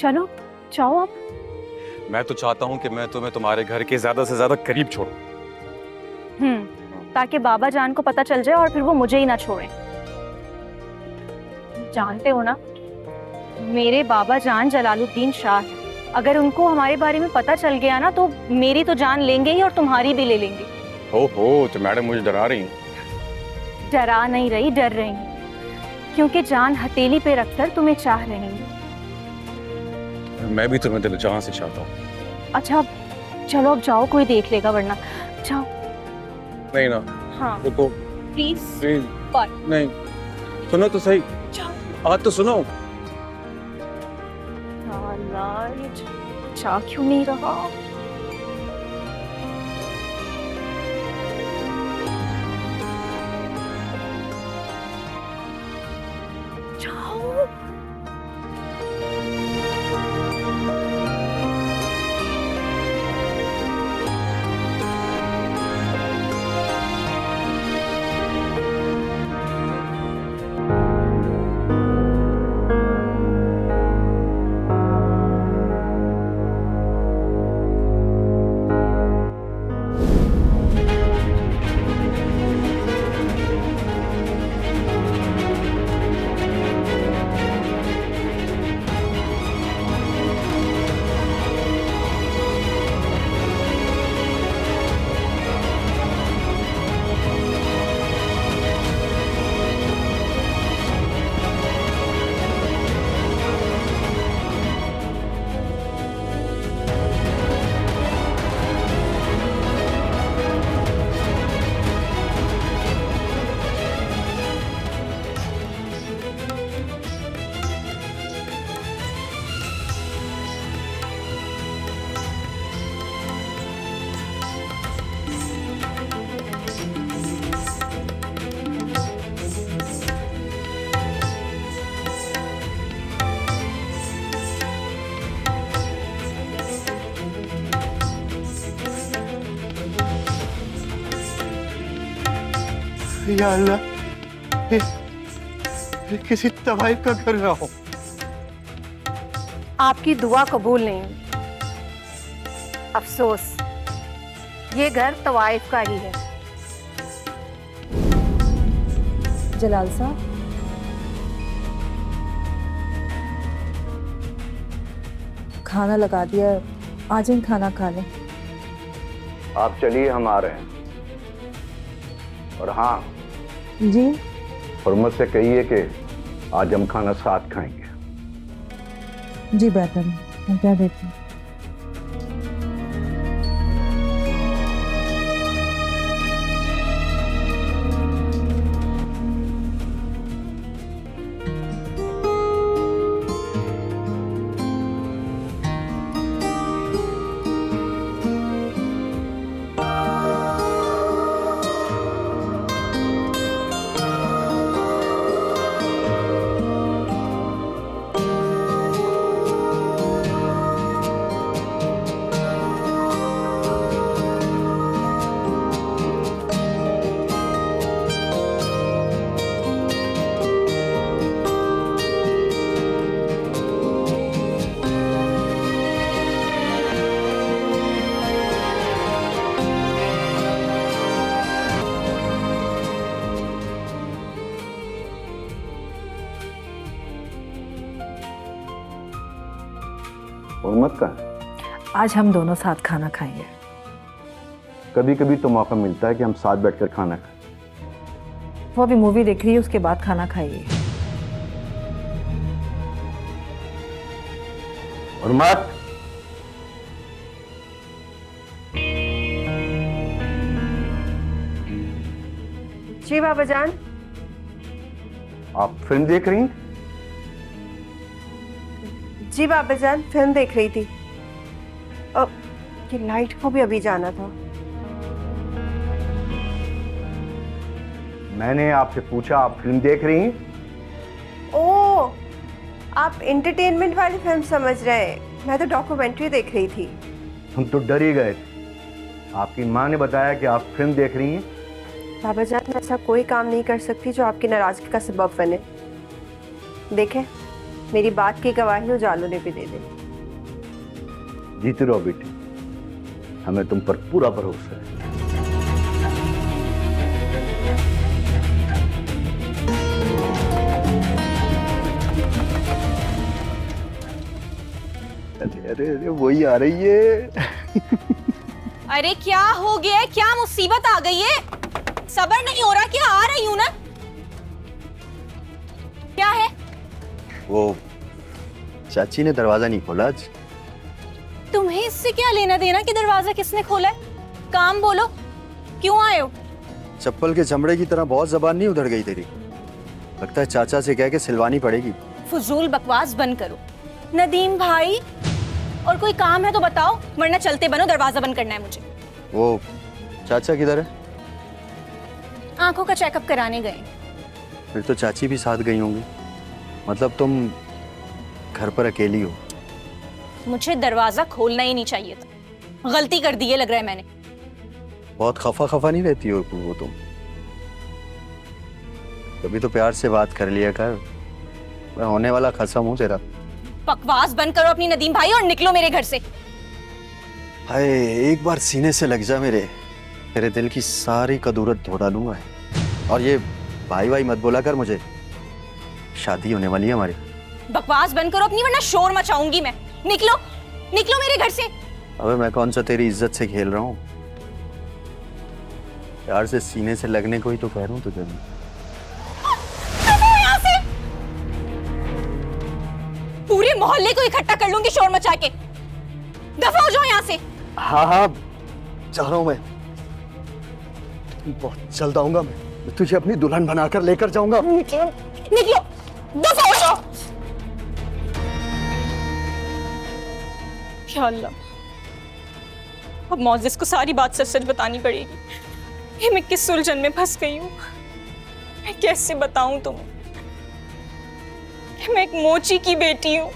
चलो जाओ आप। मैं तो चाहता हूँ कि मैं तुम्हें तुम्हारे घर के ज्यादा से ज्यादा करीब छोड़ूं। ताकि बाबा जान को पता चल जाए और फिर वो मुझे ही ना छोड़े। जानते हो ना, मेरे बाबा जान जलालुद्दीन शाह हैं। अगर उनको हमारे बारे में पता चल गया ना तो मेरी तो जान लेंगे ही और तुम्हारी भी ले लेंगे। हो तो मैडम मुझे डरा रही हैं। डरा नहीं रही, डर रही हूँ, क्योंकि जान हथेली पे रखकर तुम्हें चाह रही हूँ। मैं भी तुम्हें दिल जहां से चाहता हूँ। अच्छा चलो अब जाओ, कोई देख लेगा वरना। जाओ। नहीं ना। हाँ रुको प्लीज। प्लीज। पर नहीं, सुनो तो सही। जाओ। आज तो सुनो। चाह क्यों नहीं रहा? जाओ। या अल्लाह, ये किसी तवाइफ का कर रहा हूँ। आपकी दुआ कबूल नहीं हुई। अफसोस, ये घर तवाइफ का ही है। जलाल साहब, खाना लगा दिया, आज इन खाना खा लें। आप चलिए, हम आ रहे हैं। और हाँ जी। हुर्मत से कहिए कि आज हम खाना साथ खाएंगे। जी बेहतर है, मैं क्या देती हूँ। हुर्मत का आज हम दोनों साथ खाना खाएंगे। कभी कभी तो मौका मिलता है कि हम साथ बैठकर खाना खाएं। वो अभी मूवी देख रही है, उसके बाद खाना खाइए। हुर्मत, जी बाबा जान। आप फिल्म देख रही हैं? जी बाबा जान, फिल्म देख रही थी। ये लाइट को भी अभी जाना था। मैंने आपसे पूछा, आप फिल्म देख रही हैं? ओह, आप एंटरटेनमेंट वाली फिल्म समझ रहे हैं। मैं तो डॉक्यूमेंट्री देख रही थी। हम तो डर ही गए थे। आपकी माँ ने बताया कि आप फिल्म देख रही हैं। बाबा जान, मैं ऐसा कोई काम नहीं कर सकती जो आपकी नाराजगी का सबब बने। देखें, मेरी बात की गवाही उजालों ने भी दे दी। जीते रहो बेटी, हमें तुम पर पूरा भरोसा है। अरे अरे अरे वही आ रही है। अरे क्या हो गया है? क्या मुसीबत आ गई है? सब्र नहीं हो रहा? क्या आ रही हूं ना। क्या है? वो चाची ने दरवाजा नहीं खोला आज। तुम्हें इससे क्या लेना देना कि दरवाजा किसने खोला है? काम बोलो, क्यों आए हो? चप्पल के चमड़े की तरह बहुत जबान नहीं उधड़ गई तेरी? लगता है चाचा से कह के सिलवानी पड़ेगी। फजूल बकवास बंद करो। नदीम भाई, और कोई काम है तो बताओ, वरना चलते बनो, दरवाजा बंद करना है मुझे। वो चाचा किधर है? आंखों का चेकअप कराने गए। फिर तो चाची भी साथ गई होंगी। मतलब तुम घर पर अकेली हो। मुझे दरवाजा खोलना ही नहीं चाहिए था। गलती कर दी है लग रहा है मैंने। बहुत खफा खफा नहीं रहती हो वो तुम? कभी तो प्यार से बात कर लिया कर। मैं होने वाला खसम हूँ तेरा। बकवास बंद करो अपनी नदीम भाई और निकलो मेरे घर से। हाय, एक बार सीने से लग जा मेरे, तेरे दिल की सारी कदूरत धो डालूंगा। और ये भाई भाई मत बोला कर मुझे, शादी होने वाली है हमारी। बकवास बंद करो अपनी, वरना शोर मचाऊंगी मैं। निकलो, निकलो मेरे घर से। अबे मैं कौन सा तेरी इज्जत से खेल रहा हूँ? प्यार से सीने से लगने को ही तो कह रहा हूँ तुझे। यहाँ से पूरे मोहल्ले को इकट्ठा कर लूंगी शोर मचा के। दफा हो जाओ यहाँ से। हाँ हाँ जा रहा हूँ मैं। बहुत जल्द आऊंगा मैं तुझे अपनी दुल्हन बनाकर लेकर जाऊंगा। निकलो, निकलो, दफा हो जाओ। या अल्लाह, अब मोजिस को सारी बात सच सच बतानी पड़ेगी। ये मैं किस उलझन में फंस गई हूँ? मैं कैसे बताऊं तुम्हें कि मैं एक मोची की बेटी हूँ?